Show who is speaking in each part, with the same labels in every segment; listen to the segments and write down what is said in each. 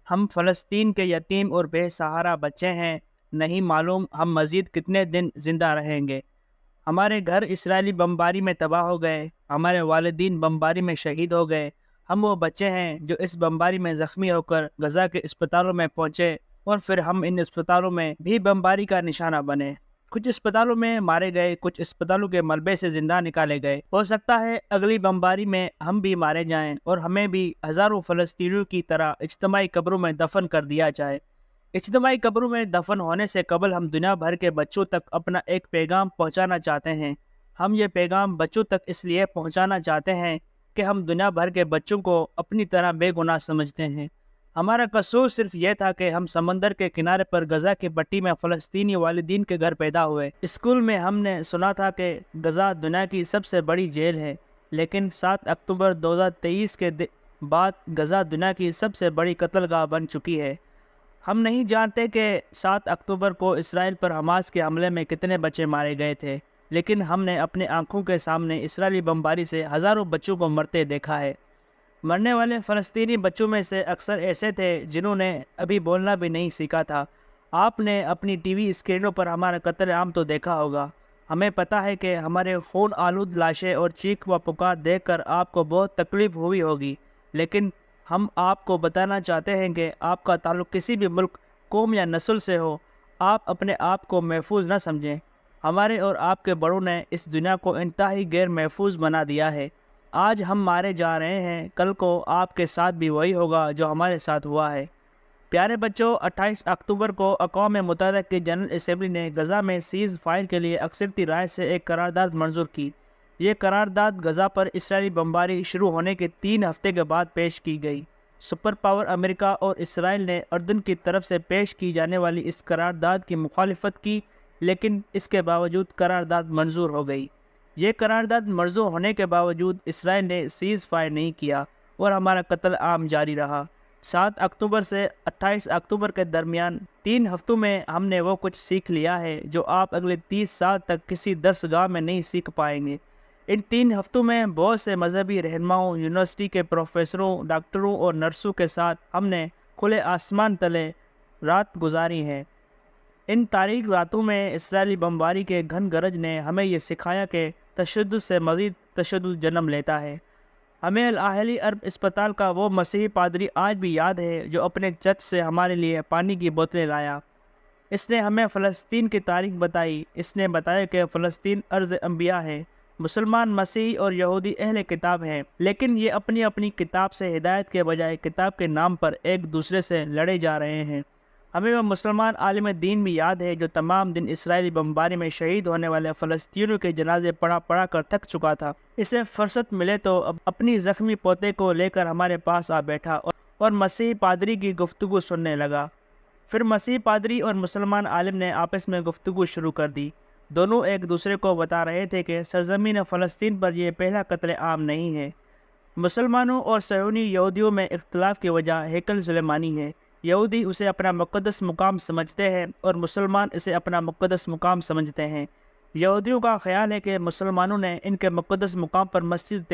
Speaker 1: ہم فلسطین کے یتیم اور بے سہارا بچے ہیں، نہیں معلوم ہم مزید کتنے دن زندہ رہیں گے۔ ہمارے گھر اسرائیلی بمباری میں تباہ ہو گئے، ہمارے والدین بمباری میں شہید ہو گئے۔ ہم وہ بچے ہیں جو اس بمباری میں زخمی ہو کر غزہ کے اسپتالوں میں پہنچے اور پھر ہم ان اسپتالوں میں بھی بمباری کا نشانہ بنے۔ کچھ اسپتالوں میں مارے گئے، کچھ اسپتالوں کے ملبے سے زندہ نکالے گئے۔ ہو سکتا ہے اگلی بمباری میں ہم بھی مارے جائیں اور ہمیں بھی ہزاروں فلسطینیوں کی طرح اجتماعی قبروں میں دفن کر دیا جائے۔ اجتماعی قبروں میں دفن ہونے سے قبل ہم دنیا بھر کے بچوں تک اپنا ایک پیغام پہنچانا چاہتے ہیں۔ ہم یہ پیغام بچوں تک اس لیے پہنچانا چاہتے ہیں کہ ہم دنیا بھر کے بچوں کو اپنی طرح بے گناہ سمجھتے ہیں۔ ہمارا قصور صرف یہ تھا کہ ہم سمندر کے کنارے پر غزہ کی پٹی میں فلسطینی والدین کے گھر پیدا ہوئے۔ اسکول میں ہم نے سنا تھا کہ غزہ دنیا کی سب سے بڑی جیل ہے، لیکن 7 اکتوبر 2023 کے بعد غزہ دنیا کی سب سے بڑی قتل گاہ بن چکی ہے۔ ہم نہیں جانتے کہ 7 اکتوبر کو اسرائیل پر حماس کے حملے میں کتنے بچے مارے گئے تھے، لیکن ہم نے اپنی آنکھوں کے سامنے اسرائیلی بمباری سے ہزاروں بچوں کو مرتے دیکھا ہے۔ مرنے والے فلسطینی بچوں میں سے اکثر ایسے تھے جنہوں نے ابھی بولنا بھی نہیں سیکھا تھا۔ آپ نے اپنی ٹی وی اسکرینوں پر ہمارا قتل عام تو دیکھا ہوگا۔ ہمیں پتہ ہے کہ ہمارے خون آلود لاشیں اور چیخ و پکار دیکھ کر آپ کو بہت تکلیف ہوئی ہوگی، لیکن ہم آپ کو بتانا چاہتے ہیں کہ آپ کا تعلق کسی بھی ملک، قوم یا نسل سے ہو، آپ اپنے آپ کو محفوظ نہ سمجھیں۔ ہمارے اور آپ کے بڑوں نے اس دنیا کو انتہائی غیر محفوظ بنا دیا ہے۔ آج ہم مارے جا رہے ہیں، کل کو آپ کے ساتھ بھی وہی ہوگا جو ہمارے ساتھ ہوا ہے۔ پیارے بچوں، 28 اکتوبر کو اقوام متحدہ کی جنرل اسمبلی نے غزہ میں سیز فائر کے لیے اکثریتی رائے سے ایک قرارداد منظور کی۔ یہ قرارداد غزہ پر اسرائیلی بمباری شروع ہونے کے 3 ہفتے کے بعد پیش کی گئی۔ سپر پاور امریکہ اور اسرائیل نے اردن کی طرف سے پیش کی جانے والی اس قرارداد کی مخالفت کی، لیکن اس کے باوجود قرارداد منظور ہو گئی۔ یہ قرارداد منظور ہونے کے باوجود اسرائیل نے سیز فائر نہیں کیا اور ہمارا قتل عام جاری رہا۔ 7 اکتوبر سے 28 اکتوبر کے درمیان 3 ہفتوں میں ہم نے وہ کچھ سیکھ لیا ہے جو آپ اگلے 30 سال تک کسی درس گاہ میں نہیں سیکھ پائیں گے۔ ان 3 ہفتوں میں بہت سے مذہبی رہنماؤں، یونیورسٹی کے پروفیسروں، ڈاکٹروں اور نرسوں کے ساتھ ہم نے کھلے آسمان تلے رات گزاری ہے۔ ان تاریک راتوں میں اسرائیلی بمباری کے گھن گرج نے ہمیں یہ سکھایا کہ تشدد سے مزید تشدد جنم لیتا ہے۔ ہمیں الاہلی عرب اسپتال کا وہ مسیحی پادری آج بھی یاد ہے جو اپنے چرچ سے ہمارے لیے پانی کی بوتلیں لایا۔ اس نے ہمیں فلسطین کی تاریخ بتائی۔ اس نے بتایا کہ فلسطین ارض انبیاء ہے۔ مسلمان، مسیحی اور یہودی اہل کتاب ہیں، لیکن یہ اپنی اپنی کتاب سے ہدایت کے بجائے کتاب کے نام پر ایک دوسرے سے لڑے جا رہے ہیں۔ ہمیں وہ مسلمان عالم دین بھی یاد ہے جو تمام دن اسرائیلی بمباری میں شہید ہونے والے فلسطینیوں کے جنازے پڑھا کر تھک چکا تھا۔ اسے فرصت ملے تو اپنی زخمی پوتے کو لے کر ہمارے پاس آ بیٹھا اور مسیحی پادری کی گفتگو سننے لگا۔ پھر مسیحی پادری اور مسلمان عالم نے آپس میں گفتگو شروع کر دی۔ دونوں ایک دوسرے کو بتا رہے تھے کہ سرزمین فلسطین پر یہ پہلا قتل عام نہیں ہے۔ مسلمانوں اور صہیونی یہودیوں میں اختلاف کی وجہ ہیکل سلیمانی ہے۔ یہودی اسے اپنا مقدس مقام سمجھتے ہیں اور مسلمان اسے اپنا مقدس مقام سمجھتے ہیں۔ یہودیوں کا خیال ہے کہ مسلمانوں نے ان کے مقدس مقام پر مسجد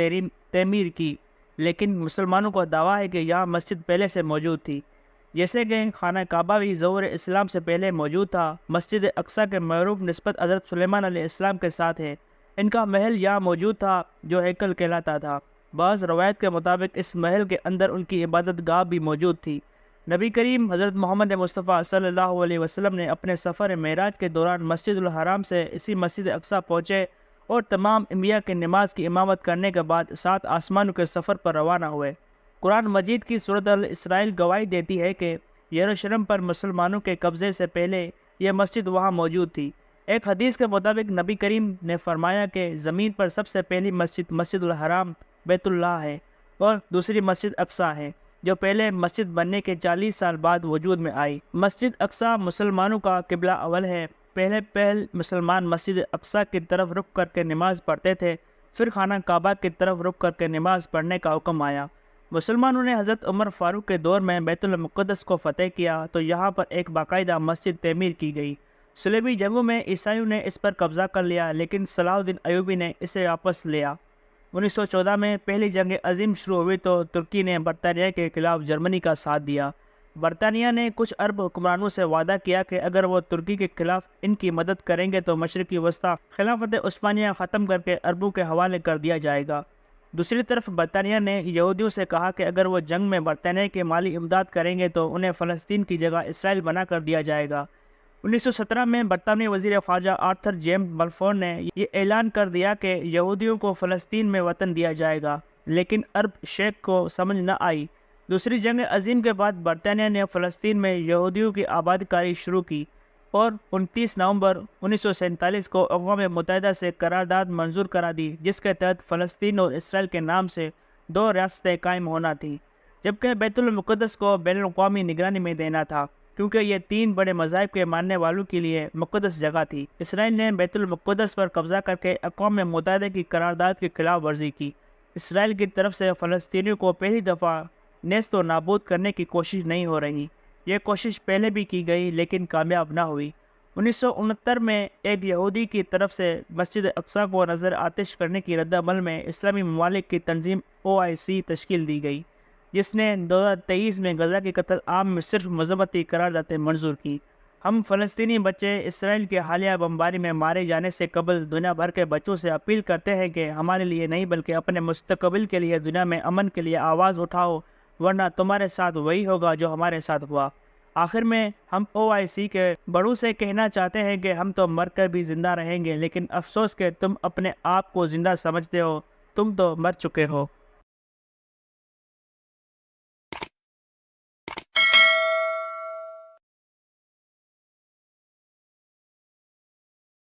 Speaker 1: تعمیر کی، لیکن مسلمانوں کو دعویٰ ہے کہ یہاں مسجد پہلے سے موجود تھی، جیسے کہ خانہ کعبہ بھی ظہور اسلام سے پہلے موجود تھا۔ مسجد اقصیٰ کے معروف نسبت حضرت سلیمان علیہ السلام کے ساتھ ہے۔ ان کا محل یہاں موجود تھا جو ہیکل کہلاتا تھا۔ بعض روایت کے مطابق اس محل کے اندر ان کی عبادت گاہ بھی موجود تھی۔ نبی کریم حضرت محمد مصطفیٰ صلی اللہ علیہ وسلم نے اپنے سفر معراج کے دوران مسجد الحرام سے اسی مسجد اقصیٰ پہنچے اور تمام انبیاء کی نماز کی امامت کرنے کے بعد 7 آسمانوں کے سفر پر روانہ ہوئے۔ قرآن مجید کی سورۃ الاسرائیل گواہی دیتی ہے کہ یروشلم پر مسلمانوں کے قبضے سے پہلے یہ مسجد وہاں موجود تھی۔ ایک حدیث کے مطابق نبی کریم نے فرمایا کہ زمین پر سب سے پہلی مسجد مسجد الحرام بیت اللہ ہے اور دوسری مسجد اقصیٰ ہے جو پہلے مسجد بننے کے 40 سال بعد وجود میں آئی۔ مسجد اقصیٰ مسلمانوں کا قبلہ اول ہے۔ پہلے مسلمان مسجد اقصیٰ کی طرف رخ کر کے نماز پڑھتے تھے، پھر خانہ کعبہ کی طرف رخ کر کے نماز پڑھنے کا حکم آیا۔ مسلمانوں نے حضرت عمر فاروق کے دور میں بیت المقدس کو فتح کیا تو یہاں پر ایک باقاعدہ مسجد تعمیر کی گئی۔ صلیبی جنگوں میں عیسائیوں نے اس پر قبضہ کر لیا، لیکن صلاح الدین ایوبی نے اسے واپس لیا۔ 1914 میں پہلی جنگ عظیم شروع ہوئی تو ترکی نے برطانیہ کے خلاف جرمنی کا ساتھ دیا۔ برطانیہ نے کچھ عرب حکمرانوں سے وعدہ کیا کہ اگر وہ ترکی کے خلاف ان کی مدد کریں گے تو مشرقی وسطی خلافت عثمانیہ ختم کر کے عربوں کے حوالے کر دیا جائے گا۔ دوسری طرف برطانیہ نے یہودیوں سے کہا کہ اگر وہ جنگ میں برطانیہ کی مالی امداد کریں گے تو انہیں فلسطین کی جگہ اسرائیل بنا کر دیا جائے گا۔ 1917 میں برطانوی وزیر خارجہ آرتھر جیمز بلفور نے یہ اعلان کر دیا کہ یہودیوں کو فلسطین میں وطن دیا جائے گا، لیکن عرب شیخ کو سمجھ نہ آئی۔ دوسری جنگ عظیم کے بعد برطانیہ نے فلسطین میں یہودیوں کی آباد کاری شروع کی اور 29 نومبر 1947 کو اقوام متحدہ سے قرارداد منظور کرا دی، جس کے تحت فلسطین اور اسرائیل کے نام سے دو ریاستیں قائم ہونا تھیں، جبکہ بیت المقدس کو بین الاقوامی نگرانی میں دینا تھا، کیونکہ یہ تین بڑے مذاہب کے ماننے والوں کے لیے مقدس جگہ تھی۔ اسرائیل نے بیت المقدس پر قبضہ کر کے اقوام متحدہ کی قرارداد کی خلاف ورزی کی۔ اسرائیل کی طرف سے فلسطینیوں کو پہلی دفعہ نیست و نابود کرنے کی کوشش نہیں ہو رہی۔ یہ کوشش پہلے بھی کی گئی لیکن کامیاب نہ ہوئی۔ 1969 میں ایک یہودی کی طرف سے مسجد اقصیٰ کو نظر آتش کرنے کی رد عمل میں اسلامی ممالک کی تنظیم OIC تشکیل دی گئی، جس نے 2023 میں غزہ کے قتل عام میں صرف مذمتی قراردادیں منظور کی۔ ہم فلسطینی بچے اسرائیل کے حالیہ بمباری میں مارے جانے سے قبل دنیا بھر کے بچوں سے اپیل کرتے ہیں کہ ہمارے لیے نہیں بلکہ اپنے مستقبل کے لیے دنیا میں امن کے لیے آواز اٹھاؤ، ورنہ تمہارے ساتھ وہی ہوگا جو ہمارے ساتھ ہوا۔ آخر میں ہم OIC کے بڑوں سے کہنا چاہتے ہیں کہ ہم تو مر کر بھی زندہ رہیں گے، لیکن افسوس کہ تم اپنے آپ کو زندہ سمجھتے ہو، تم تو مر چکے ہو۔